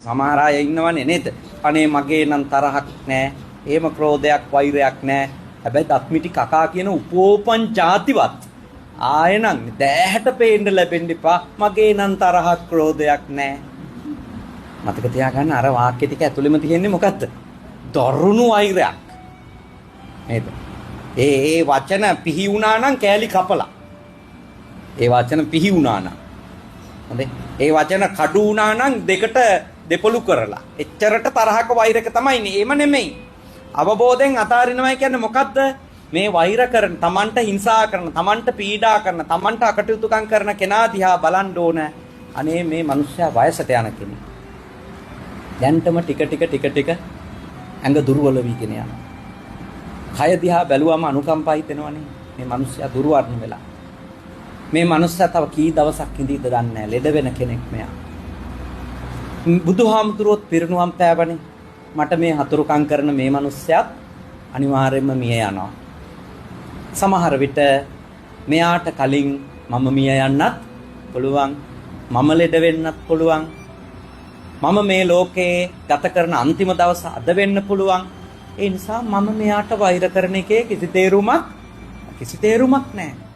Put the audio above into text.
සමහර අය ඉන්නවනේ නේද? අනේ මගේ නම් තරහක් නැහැ. එහෙම ක්‍රෝධයක් වෛරයක් නැහැ. හැබැයි දත්මිටි කකා කියන උපෝපන් ಜಾතිවත් ආයෙනම් දෑහැට පේන්න ලැබෙන්න එපා. මගේ නම් තරහක් ක්‍රෝධයක් නැහැ. මතක තියාගන්න අර වාක්‍ය ටික ඇතුළෙම තියෙන්නේ මොකද්ද? දරුණු වෛරයක්. නේද? ඒ වචන පිහි වුණා නම් කෑලි කපලා. ඒ වචන පිහි වුණා නම්. හොඳේ. ඒ වචන කඩු වුණා නම් දෙකට දෙපොළු කරලා. එච්චරට තරහක වෛරක තමයි ඉන්නේ. එහෙම නෙමෙයි. අවබෝධයෙන් අතාරිනවා කියන්නේ මොකද්ද? මේ වෛර කරන, Tamanට හිංසා කරන, Tamanට පීඩා කරන, Tamanට අකටයුතුකම් කරන කෙනා දිහා බලන්න ඕන. අනේ මේ මිනිස්සයා වයසට යන කෙනෙක්. දැන්ටම ටික ඇඟ දුර්වල වීගෙන යනවා. කය දිහා බැලුවම අනුකම්පා හිතෙනවනේ. මේ මිනිස්සයා දුර්වර්ණ වෙලා. මේ මිනිස්සයා තව කී දවසක් ඉඳීද දන්නේ නැහැ. ලෙඩ වෙන කෙනෙක් මෙයා. බුදුහාමුදුරුවොත් පිරිනුවම් පෑවනේ. මට මේ හතුරුකම් කරන මේ මිනිස්සයාත් අනිවාර්යයෙන්ම මිය යනවා. සමහර විට මෙයාට කලින් මම මිය යන්නත් පුළුවන්. මම ලෙඩ වෙන්නත් පුළුවන්. මම මේ ලෝකේ ගත කරන අන්තිම දවස අද වෙන්න පුළුවන්. ඒ නිසා මම මෙයාට වෛර කරන එකේ කිසි තේරුමක් නැහැ.